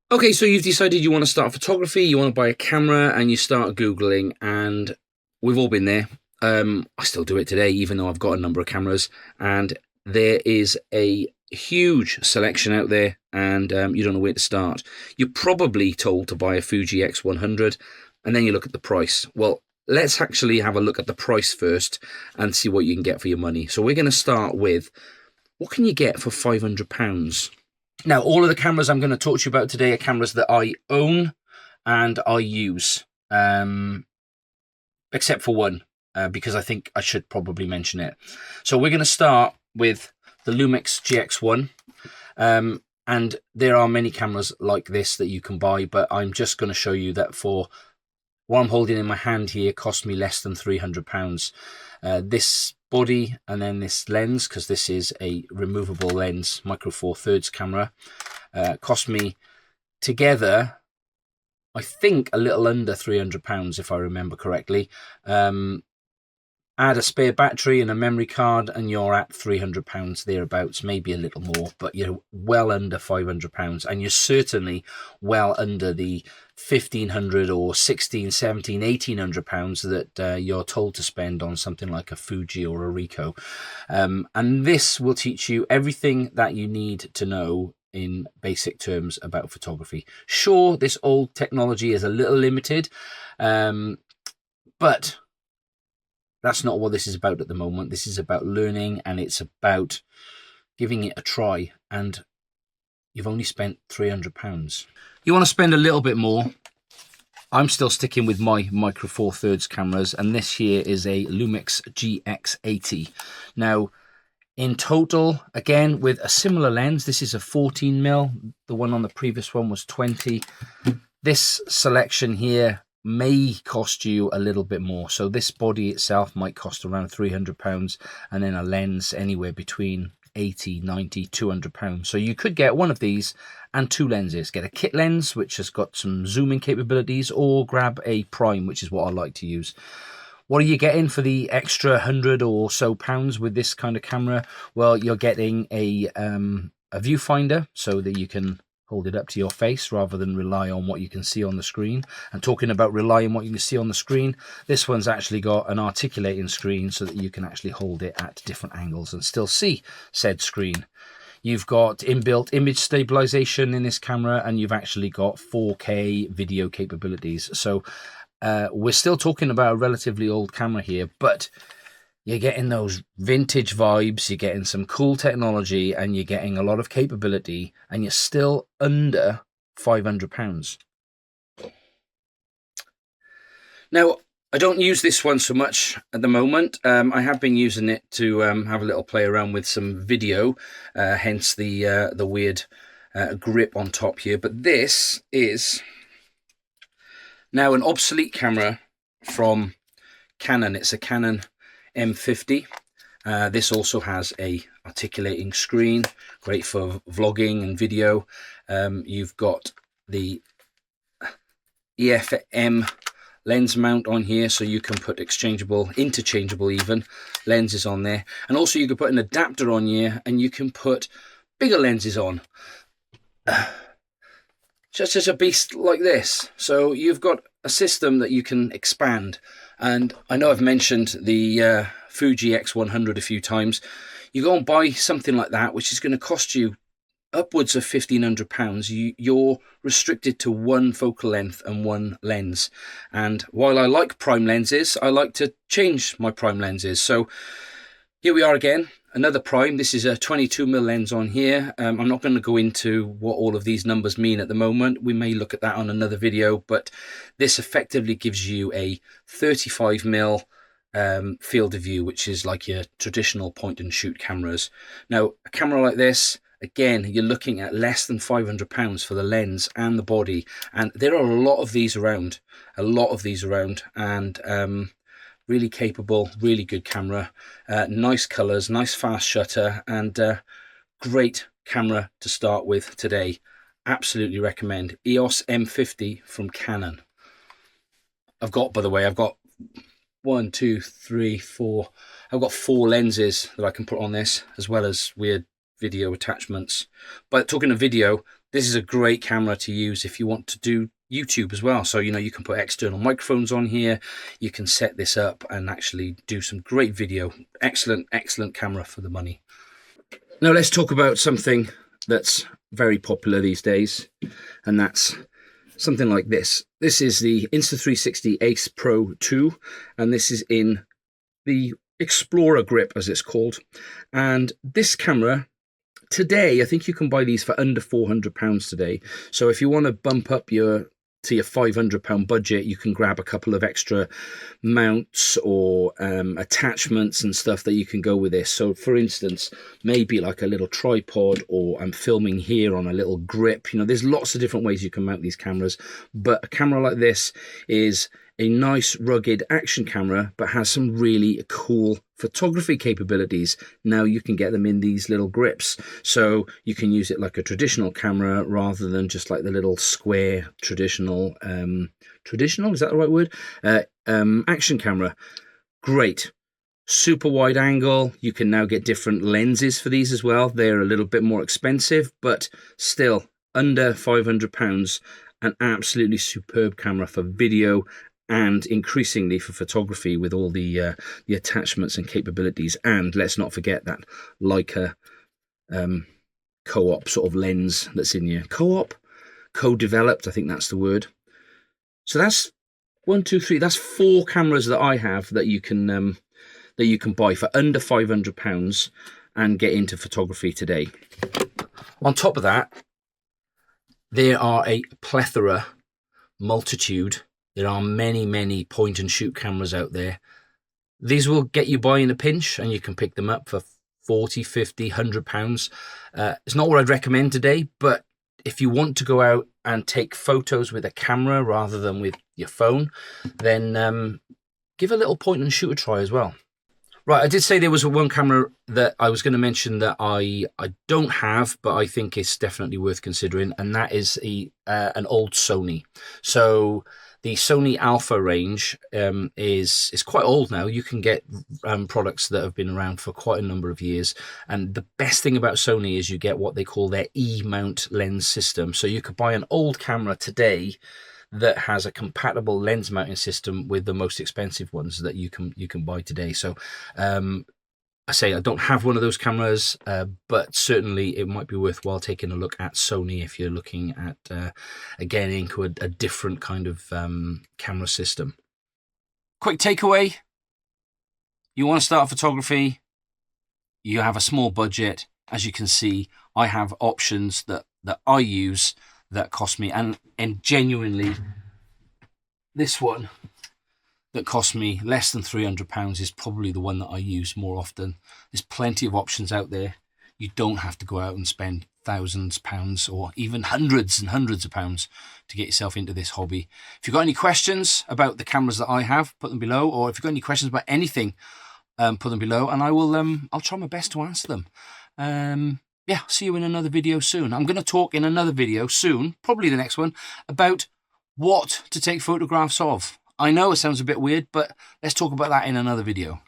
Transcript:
Okay, so you've decided you want to start photography, you want to buy a camera, and you start Googling, and we've all been there. I still do it today, even though I've got a number of cameras, and there is a huge selection out there, and you don't know where to start. You're probably told to buy a Fuji X100, and then you look at the price. Well, let's actually have a look at the price first and see what you can get for your money. So we're going to start with, what can you get for £500? Now, all of the cameras I'm going to talk to you about today are cameras that I own and I use, except for one, because I think I should probably mention it. So we're going to start with the Lumix GX1, and there are many cameras like this that you can buy, but I'm just going to show you that for what I'm holding in my hand here cost me less than £300. This body and then this lens, because this is a removable lens, micro four thirds camera, cost me together, I think, a little under £300 if I remember correctly. Add a spare battery and a memory card and you're at £300 thereabouts, maybe a little more, but you're well under £500, and you're certainly well under the £1,500 or £1,600, £1,700, £1,800 that you're told to spend on something like a Fuji or a Ricoh. And this will teach you everything that you need to know in basic terms about photography. Sure, this old technology is a little limited, but that's not what this is about at the moment. This is about learning, and it's about giving it a try, and you've only spent £300. You want to spend a little bit more. I'm still sticking with my micro four thirds cameras, and this here is a Lumix GX80. Now, in total, again, with a similar lens, this is a 14mm. The one on the previous one was 20. This selection here may cost you a little bit more. So this body itself might cost around £300, and then a lens anywhere between 80, 90, £200. So you could get one of these and two lenses. Get a kit lens, which has got some zooming capabilities, or grab a prime, which is what I like to use. What are you getting for the extra 100 or so pounds with this kind of camera? Well, you're getting a viewfinder so that you can hold it up to your face rather than rely on what you can see on the screen. And talking about relying on what you can see on the screen, this one's actually got an articulating screen so that you can actually hold it at different angles and still see said screen. You've got inbuilt image stabilization in this camera, and you've actually got 4K video capabilities. So we're still talking about a relatively old camera here, but you're getting those vintage vibes, you're getting some cool technology, and you're getting a lot of capability, and you're still under £500. Now, I don't use this one so much at the moment. I have been using it to have a little play around with some video, hence the weird grip on top here. But this is now an obsolete camera from Canon. It's a Canon M50. This also has a articulating screen, great for vlogging and video. You've got the EFM lens mount on here, so you can put interchangeable even lenses on there, and also you can put an adapter on here and you can put bigger lenses on, just as a beast like this. So you've got a system that you can expand. And I know I've mentioned the Fuji X100 a few times. You go and buy something like that, which is going to cost you upwards of £1,500. You're restricted to one focal length and one lens. And while I like prime lenses, I like to change my prime lenses. So here we are again, another prime. This is a 22mm lens on here. I'm not going to go into what all of these numbers mean at the moment. We may look at that on another video, but this effectively gives you a 35mm field of view, which is like your traditional point and shoot cameras. Now, a camera like this, again, you're looking at less than £500 for the lens and the body, and there are a lot of these around, and really capable, really good camera, nice colours, nice fast shutter, and great camera to start with today. Absolutely recommend. EOS M50 from Canon. I've got 1, 2, 3, 4. I've got 4 lenses that I can put on this, as well as weird video attachments. But talking of video, This is a great camera to use if you want to do YouTube as well. So, you know, you can put external microphones on here. You can set this up and actually do some great video. Excellent, excellent camera for the money. Now let's talk about something that's very popular these days, and that's something like this. This is the Insta360 Ace Pro 2, and this is in the Explorer grip, as it's called. And this camera, today, I think you can buy these for under £400 today. So if you want to bump up to your £500 budget, you can grab a couple of extra mounts or attachments and stuff that you can go with this. So for instance, maybe like a little tripod, or I'm filming here on a little grip. You know, there's lots of different ways you can mount these cameras, but a camera like this is a nice rugged action camera, but has some really cool photography capabilities. Now you can get them in these little grips, so you can use it like a traditional camera rather than just like the little square traditional is that the right word, action camera. Great. Super wide angle. You can now get different lenses for these as well. They're a little bit more expensive, but still under £500. An absolutely superb camera for video, and increasingly for photography with all the attachments and capabilities. And let's not forget that Leica co-op sort of lens that's in here. Co-op? Co-developed, I think that's the word. So that's 1, 2, 3. That's 4 cameras that I have that you can buy for under £500 and get into photography today. On top of that, there are a multitude. There are many, many point and shoot cameras out there. These will get you by in a pinch, and you can pick them up for 40, 50, £100. It's not what I'd recommend today, but if you want to go out and take photos with a camera rather than with your phone, then give a little point and shoot a try as well. Right, I did say there was one camera that I was going to mention that I don't have, but I think it's definitely worth considering, and that is an old Sony. So the Sony Alpha range is quite old now. You can get products that have been around for quite a number of years. And the best thing about Sony is you get what they call their E-mount lens system. So you could buy an old camera today that has a compatible lens mounting system with the most expensive ones that you can buy today. So I say I don't have one of those cameras, but certainly it might be worthwhile taking a look at Sony if you're looking at getting into a different kind of camera system. Quick takeaway: you want to start photography, you have a small budget. As you can see, I have options that I use that cost me, and genuinely, this one that cost me less than £300 is probably the one that I use more often. There's plenty of options out there. You don't have to go out and spend thousands of pounds or even hundreds and hundreds of pounds to get yourself into this hobby. If you've got any questions about the cameras that I have, put them below, or if you've got any questions about anything, put them below, and I'll try my best to answer them. Yeah, see you in another video soon. I'm going to talk in another video soon, probably the next one, about what to take photographs of. I know it sounds a bit weird, but let's talk about that in another video.